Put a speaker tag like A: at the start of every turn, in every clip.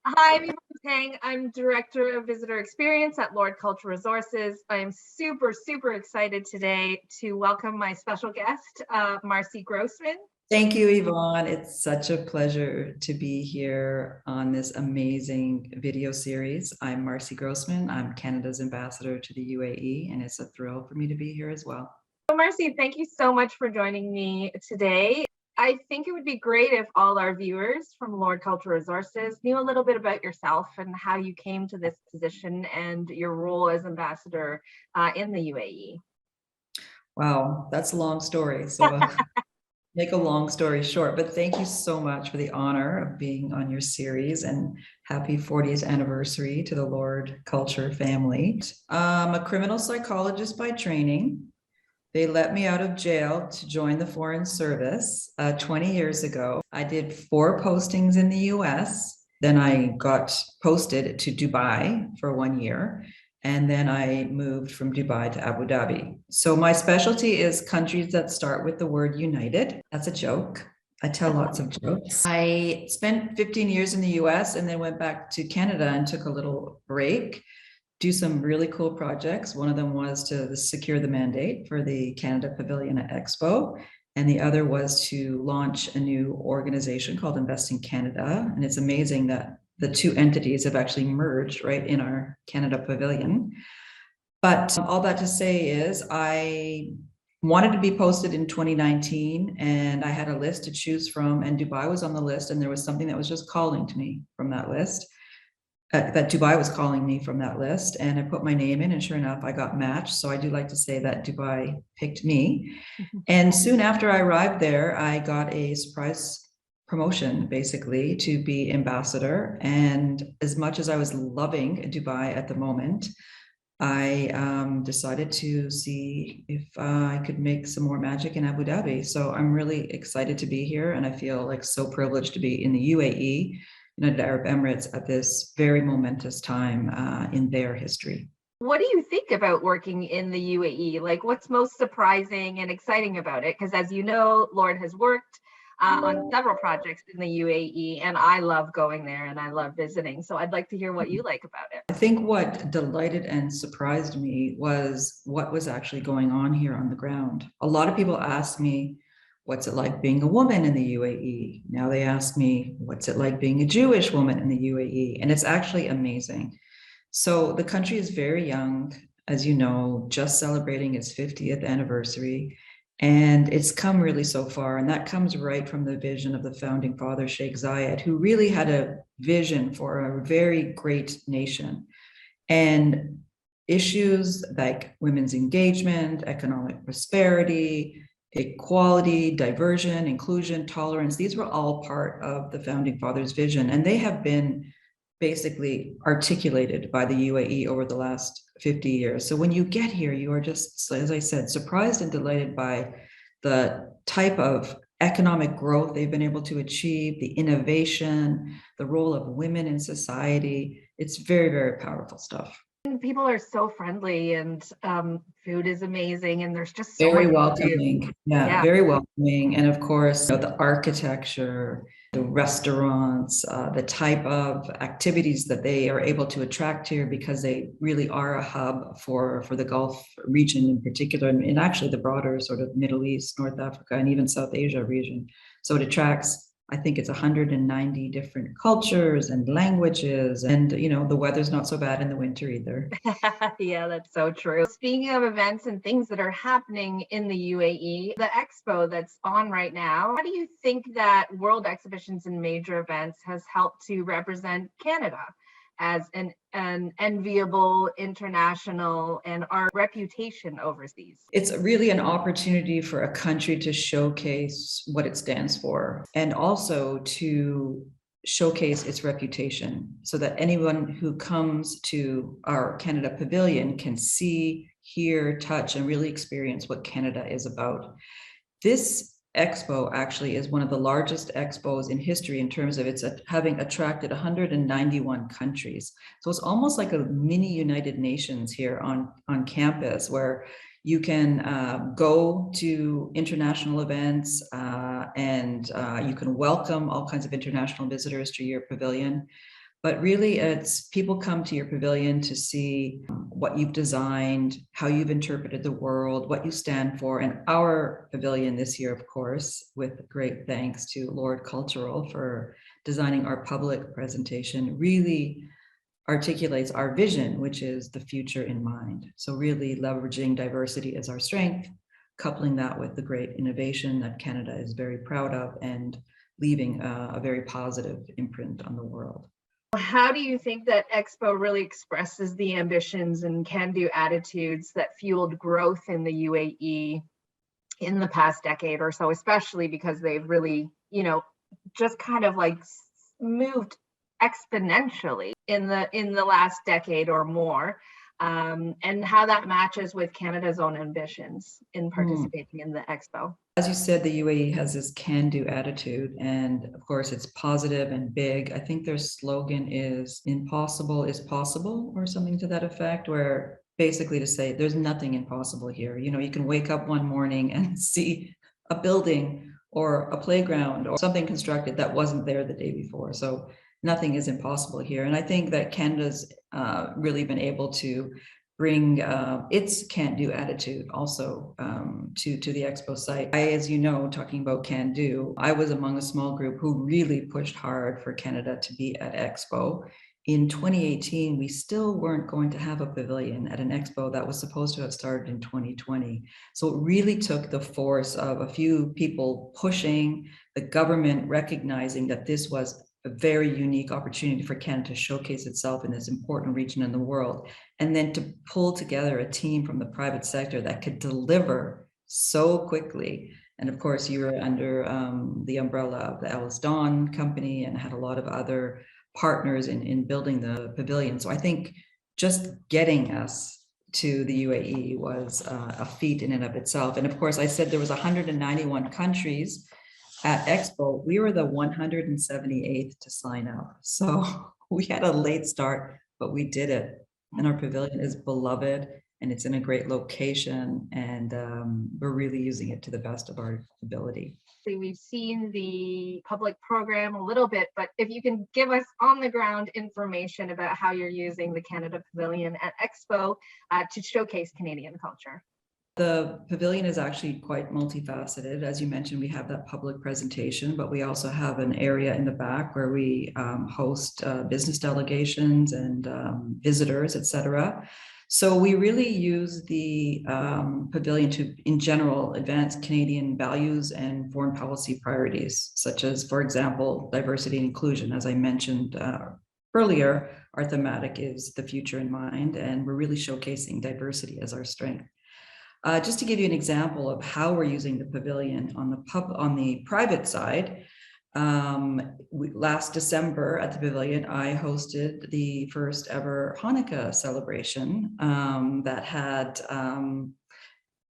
A: Hi, I'm Yvonne. I'm Director of Visitor Experience at Lord Cultural Resources. I am super excited today to welcome my special guest, Marcy Grossman.
B: Thank you, Yvonne. It's such a pleasure to be here on this amazing video series. I'm Marcy Grossman. I'm Canada's ambassador to the UAE, and it's a thrill for me to be here as well.
A: So Marcy, thank you so much for joining me today. I think it would be great if all our viewers from Lord Cultural Resources knew a little bit about yourself and how you came to this position and your role as ambassador in the UAE.
B: Wow, that's a long story. So make a long story short, but thank you so much for the honor of being on your series, and happy 40th anniversary to the Lord Culture family. I'm a criminal psychologist by training. They let me out of jail to join the Foreign Service 20 years ago. I did 4 postings in the US. Then I got posted to Dubai for 1 year. And then I moved from Dubai to Abu Dhabi. So my specialty is countries that start with the word United. That's a joke. I tell lots of jokes. I spent 15 years in the US and then went back to Canada and took a little break, do some really cool projects. One of them was to secure the mandate for the Canada Pavilion at Expo. And the other was to launch a new organization called Invest in Canada. And it's amazing that the 2 entities have actually merged right in our Canada Pavilion. But all that to say is I wanted to be posted in 2019 and I had a list to choose from, and Dubai was on the list, and there was something that was just calling to me from that list. That Dubai was calling me from that list, and I put my name in, and sure enough, I got matched. So I do like to say that Dubai picked me. And soon after I arrived there, I got a surprise promotion, basically, to be ambassador. And as much as I was loving Dubai at the moment, I decided to see if I could make some more magic in Abu Dhabi. So I'm really excited to be here, and I feel like so privileged to be in the UAE, United Arab Emirates, at this very momentous time in their history.
A: What do you think about working in the UAE? Like, what's most surprising and exciting about it? Because as you know, Lord has worked on several projects in the UAE, and I love going there and I love visiting. So I'd like to hear what you like about it.
B: I think what delighted and surprised me was what was actually going on here on the ground. A lot of people ask me, what's it like being a woman in the UAE? Now they ask me, what's it like being a Jewish woman in the UAE? And it's actually amazing. So the country is very young, as you know, just celebrating its 50th anniversary. And it's come really so far. And that comes right from the vision of the founding father, Sheikh Zayed, who really had a vision for a very great nation. And issues like women's engagement, economic prosperity, equality, diversion, inclusion, tolerance, these were all part of the founding fathers' vision. And they have been basically articulated by the UAE over the last 50 years. So when you get here, you are just, as I said, surprised and delighted by the type of economic growth they've been able to achieve, the innovation, the role of women in society. It's very powerful stuff.
A: People are so friendly, and food is amazing, and there's just so
B: Very
A: much
B: welcoming. Yeah, very welcoming. And of course, the architecture, the restaurants, the type of activities that they are able to attract here, because they really are a hub for the Gulf region in particular, and actually the broader sort of Middle East, North Africa, and even South Asia region. So it attracts, I think it's 190 different cultures and languages, and the weather's not so bad in the winter either.
A: Yeah, that's so true. Speaking of events and things that are happening in the UAE, the expo that's on right now, how do you think that World Exhibitions and Major Events has helped to represent Canada as an enviable international and our reputation overseas?
B: It's really an opportunity for a country to showcase what it stands for, and also to showcase its reputation, so that anyone who comes to our Canada Pavilion can see, hear, touch, and really experience what Canada is about. This expo actually is one of the largest expos in history in terms of its having attracted 191 countries. So it's almost like a mini United Nations here on campus, where you can go to international events and you can welcome all kinds of international visitors to your pavilion. But really, it's people come to your pavilion to see what you've designed, how you've interpreted the world, what you stand for. And our pavilion this year, of course, with great thanks to Lord Cultural for designing our public presentation, really articulates our vision, which is the future in mind. So really leveraging diversity as our strength, coupling that with the great innovation that Canada is very proud of, and leaving a very positive imprint on the world.
A: How do you think that Expo really expresses the ambitions and can-do attitudes that fueled growth in the UAE in the past decade or so, especially because they've really, just kind of like moved exponentially in the last decade or more, and how that matches with Canada's own ambitions in participating in the Expo?
B: As you said, the UAE has this can-do attitude, and of course it's positive and big. I think their slogan is "Impossible is possible," or something to that effect, where basically to say there's nothing impossible here. You can wake up one morning and see a building or a playground or something constructed that wasn't there the day before. So nothing is impossible here. And I think that Canada's really been able to bring its can-do attitude also to the Expo site. As you know, talking about can-do, I was among a small group who really pushed hard for Canada to be at Expo. In 2018, we still weren't going to have a pavilion at an Expo that was supposed to have started in 2020. So it really took the force of a few people pushing, the government recognizing that this was a very unique opportunity for Canada to showcase itself in this important region in the world, and then to pull together a team from the private sector that could deliver so quickly. And of course, you were under the umbrella of the Ellis Dawn company and had a lot of other partners in building the pavilion. So I think just getting us to the UAE was a feat in and of itself. And of course, I said there was 191 countries at Expo. We were the 178th to sign up. So we had a late start, but we did it. And our pavilion is beloved and it's in a great location, and we're really using it to the best of our ability.
A: We've seen the public program a little bit, but if you can give us on the ground information about how you're using the Canada Pavilion at Expo to showcase Canadian culture.
B: The pavilion is actually quite multifaceted. As you mentioned, we have that public presentation, but we also have an area in the back where we host business delegations and visitors, etc. So we really use the pavilion to, in general, advance Canadian values and foreign policy priorities, such as, for example, diversity and inclusion. As I mentioned earlier, our thematic is the future in mind, and we're really showcasing diversity as our strength. Just to give you an example of how we're using the pavilion on the private side, last December at the pavilion, I hosted the first ever Hanukkah celebration that had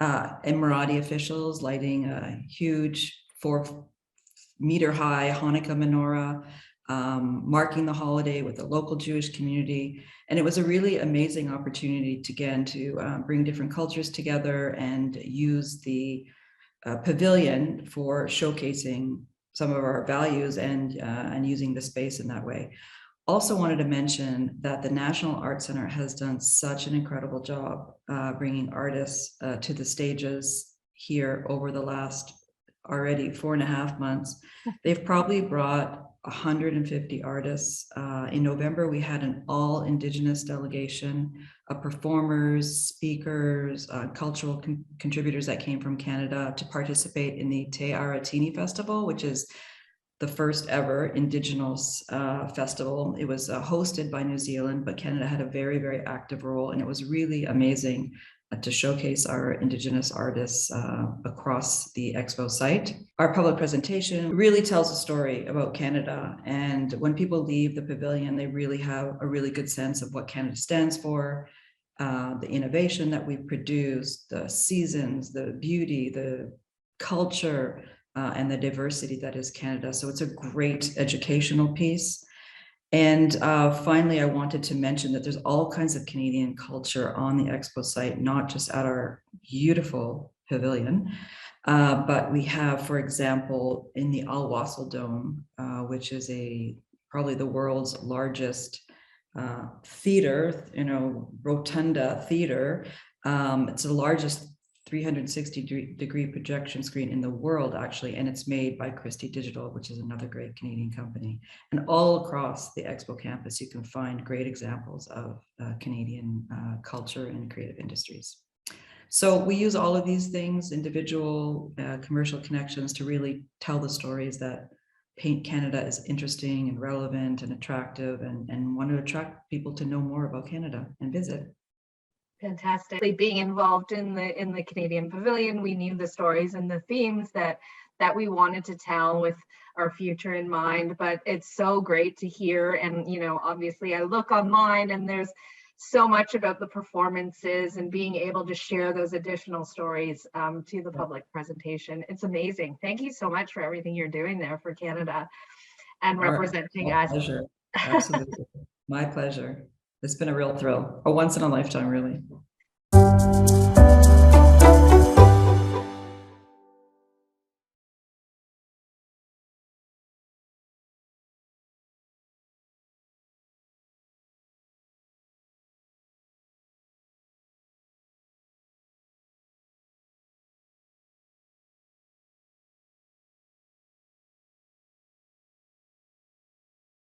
B: Emirati officials lighting a huge 4-meter high Hanukkah menorah, marking the holiday with the local Jewish community. And it was a really amazing opportunity to bring different cultures together and use the pavilion for showcasing some of our values and using the space in that way. Also wanted to mention that the National Art Center has done such an incredible job bringing artists to the stages here over the last already 4.5 months. They've probably brought 150 artists. In November, we had an all Indigenous delegation of performers, speakers, cultural contributors that came from Canada to participate in the Te Aratini Festival, which is the first ever Indigenous festival. It was hosted by New Zealand, but Canada had a very, very active role, and it was really amazing to showcase our Indigenous artists across the Expo site. Our public presentation really tells a story about Canada, and when people leave the pavilion, they really have a really good sense of what Canada stands for, the innovation that we produce, the seasons, the beauty, the culture, and the diversity that is Canada. So it's a great educational piece. And finally, I wanted to mention that there's all kinds of Canadian culture on the Expo site, not just at our beautiful pavilion, but we have, for example, in the Al Wasl Dome, which is a probably the world's largest theater, rotunda theater. It's the largest 360-degree projection screen in the world, actually, and it's made by Christie Digital, which is another great Canadian company. And all across the Expo campus, you can find great examples of Canadian culture and creative industries. So we use all of these things, individual commercial connections, to really tell the stories that paint Canada is interesting and relevant and attractive, and want to attract people to know more about Canada and visit.
A: Fantastic. Being involved in the Canadian Pavilion, we knew the stories and the themes that we wanted to tell with our future in mind. But it's so great to hear. And, obviously I look online and there's so much about the performances and being able to share those additional stories to the public presentation. It's amazing. Thank you so much for everything you're doing there for Canada and representing us.
B: My pleasure. Absolutely. My pleasure. It's been a real thrill, a once in a lifetime, really.